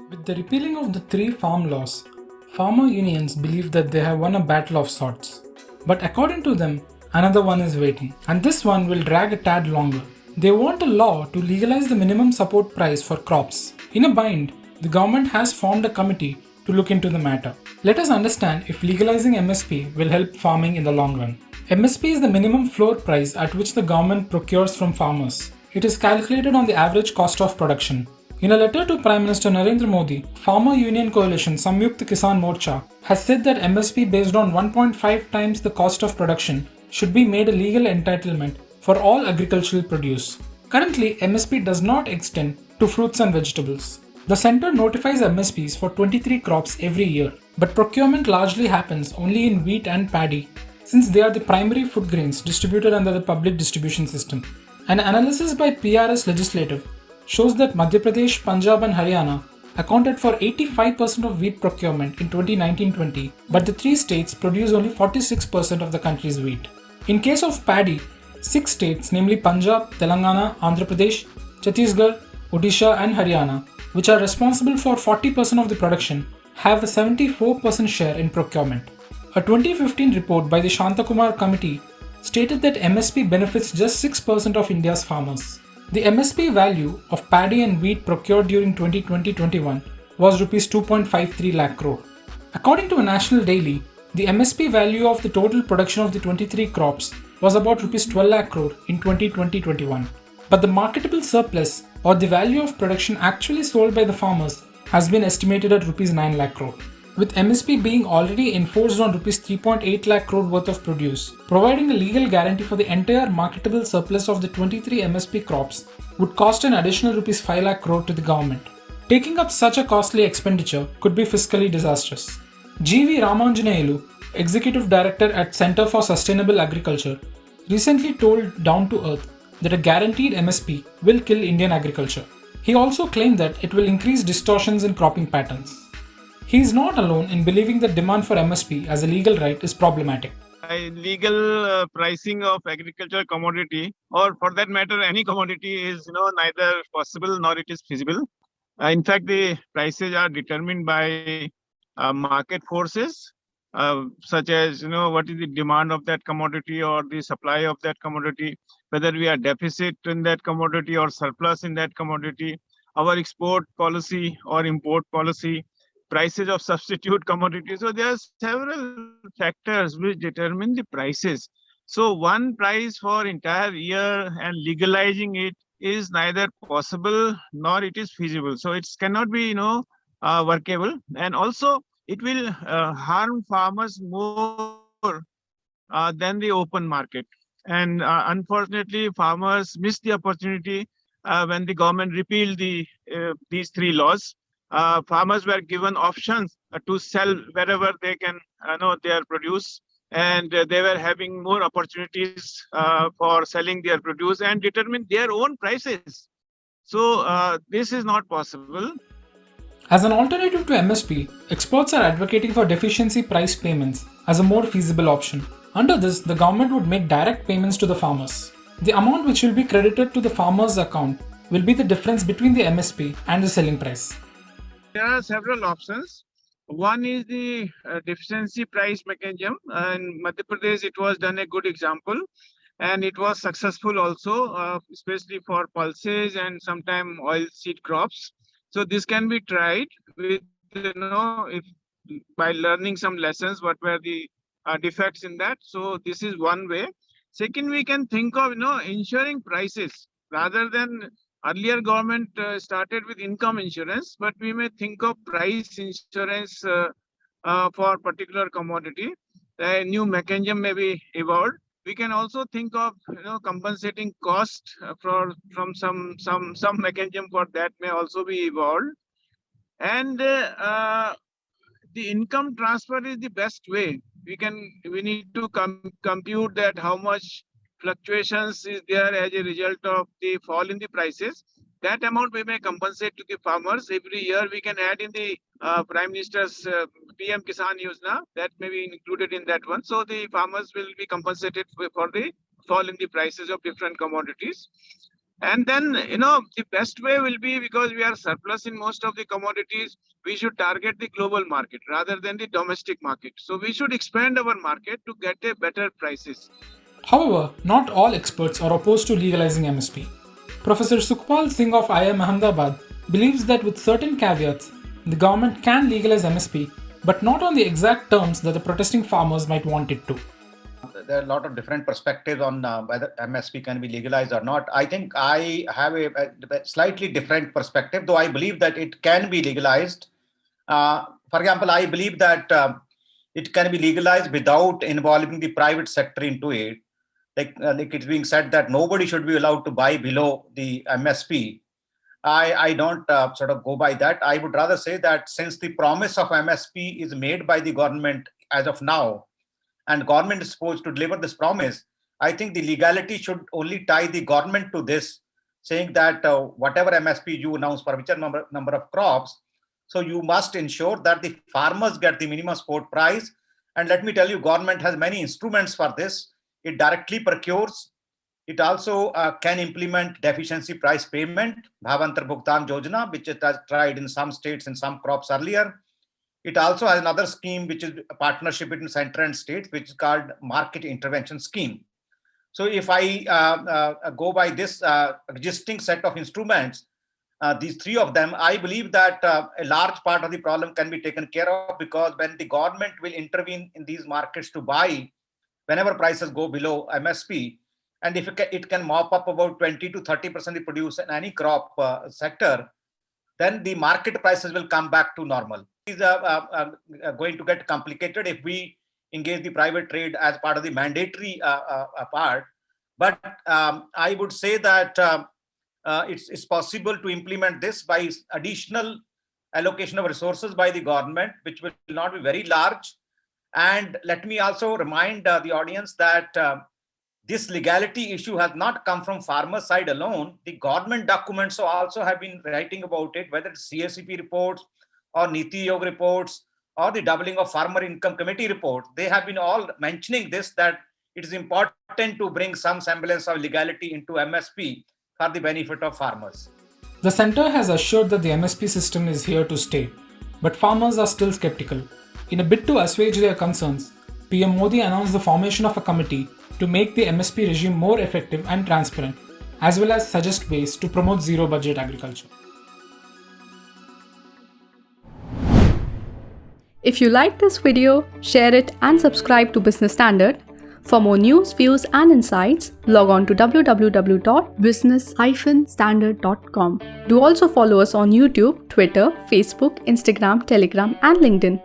With the repealing of the three farm laws, farmer unions believe that they have won a battle of sorts. But according to them, another one is waiting, and this one will drag a tad longer. They want a law to legalize the minimum support price for crops. In a bind, the government has formed a committee to look into the matter. Let us understand if legalizing MSP will help farming in the long run. MSP is the minimum floor price at which the government procures from farmers. It is calculated on the average cost of production. In a letter to Prime Minister Narendra Modi, Farmer Union Coalition Samyukta Kisan Morcha has said that MSP based on 1.5 times the cost of production should be made a legal entitlement for all agricultural produce. Currently, MSP does not extend to fruits and vegetables. The centre notifies MSPs for 23 crops every year, but procurement largely happens only in wheat and paddy, since they are the primary food grains distributed under the public distribution system. An analysis by PRS Legislative shows that Madhya Pradesh, Punjab and Haryana accounted for 85% of wheat procurement in 2019-20, but the three states produce only 46% of the country's wheat. In case of paddy, 6 states namely Punjab, Telangana, Andhra Pradesh, Chhattisgarh, Odisha and Haryana, which are responsible for 40% of the production, have a 74% share in procurement. A 2015 report by the Shantakumar Committee stated that MSP benefits just 6% of India's farmers. The MSP value of paddy and wheat procured during 2020-21 was Rs 2.53 lakh crore. According to a national daily, the MSP value of the total production of the 23 crops was about Rs 12 lakh crore in 2020-21. But the marketable surplus or the value of production actually sold by the farmers has been estimated at Rs 9 lakh crore. With MSP being already enforced on Rs 3.8 lakh crore worth of produce, providing a legal guarantee for the entire marketable surplus of the 23 MSP crops would cost an additional Rs 5 lakh crore to the government. Taking up such a costly expenditure could be fiscally disastrous. G.V. Ramanjaneyulu, Executive Director at Center for Sustainable Agriculture, recently told Down to Earth that a guaranteed MSP will kill Indian agriculture. He also claimed that it will increase distortions in cropping patterns. He is not alone in believing that demand for MSP as a legal right is problematic. Legal pricing of agricultural commodity, or for that matter, any commodity, is neither possible nor it is feasible. In fact, the prices are determined by market forces, such as what is the demand of that commodity or the supply of that commodity, whether we are deficit in that commodity or surplus in that commodity, our export policy or import policy, prices of substitute commodities. So there are several factors which determine the prices. So one price for entire year and legalizing it is neither possible nor it is feasible. So it cannot be workable, and also it will harm farmers more than the open market. And unfortunately, farmers missed the opportunity when the government repealed these three laws. Farmers were given options to sell wherever they can their produce, and they were having more opportunities for selling their produce and determine their own prices. So this is not possible. As an alternative to MSP, experts are advocating for deficiency price payments as a more feasible option. Under this, the government would make direct payments to the farmers. The amount which will be credited to the farmer's account will be the difference between the MSP and the selling price. There are several options. One is the deficiency price mechanism. In Madhya Pradesh, it was done a good example, and it was successful also, especially for pulses and sometimes oil seed crops. So this can be tried with, if by learning some lessons, what were the defects in that. So this is one way. Second, we can think of, ensuring prices rather than earlier government started with income insurance, but we may think of price insurance for particular commodity. A new mechanism may be evolved. We can also think of compensating cost from some mechanism for that may also be evolved. And the income transfer is the best way. We need to compute that how much fluctuations is there as a result of the fall in the prices. That amount we may compensate to the farmers. Every year we can add in the Prime Minister's PM Kisan Yojana, that may be included in that one. So the farmers will be compensated for the fall in the prices of different commodities. And then, the best way will be, because we are surplus in most of the commodities, we should target the global market rather than the domestic market. So we should expand our market to get a better prices. However, not all experts are opposed to legalizing MSP. Professor Sukhpal Singh of IIM Ahmedabad believes that with certain caveats, the government can legalize MSP, but not on the exact terms that the protesting farmers might want it to. There are a lot of different perspectives on whether MSP can be legalized or not. I think I have a slightly different perspective, though I believe that it can be legalized. For example, I believe that it can be legalized without involving the private sector into it. Like it's being said that nobody should be allowed to buy below the MSP. I don't sort of go by that. I would rather say that since the promise of MSP is made by the government as of now, and government is supposed to deliver this promise, I think the legality should only tie the government to this, saying that whatever MSP you announce for whichever number of crops, so you must ensure that the farmers get the minimum support price. And let me tell you, government has many instruments for this. It directly procures. It also can implement deficiency price payment, Bhavantar Bhugtan Yojana, which it has tried in some states and some crops earlier. It also has another scheme, which is a partnership between center and states, which is called Market Intervention Scheme. So if I go by this existing set of instruments, these three of them, I believe that a large part of the problem can be taken care of, because when the government will intervene in these markets to buy whenever prices go below MSP, and if it can mop up about 20 to 30% of the produce in any crop sector, then the market prices will come back to normal. These are going to get complicated if we engage the private trade as part of the mandatory part. But I would say that it's possible to implement this by additional allocation of resources by the government, which will not be very large. And let me also remind the audience that this legality issue has not come from farmer side alone. The government documents also have been writing about it, whether it's CSCP reports or Niti Aayog reports or the doubling of farmer income committee report. They have been all mentioning this, that it is important to bring some semblance of legality into MSP for the benefit of farmers. The centre has assured that the MSP system is here to stay, but farmers are still skeptical. In a bid to assuage their concerns, PM Modi announced the formation of a committee to make the MSP regime more effective and transparent, as well as suggest ways to promote zero-budget agriculture. If you liked this video, share it and subscribe to Business Standard. For more news, views and insights, log on to www.business-standard.com. Do also follow us on YouTube, Twitter, Facebook, Instagram, Telegram and LinkedIn.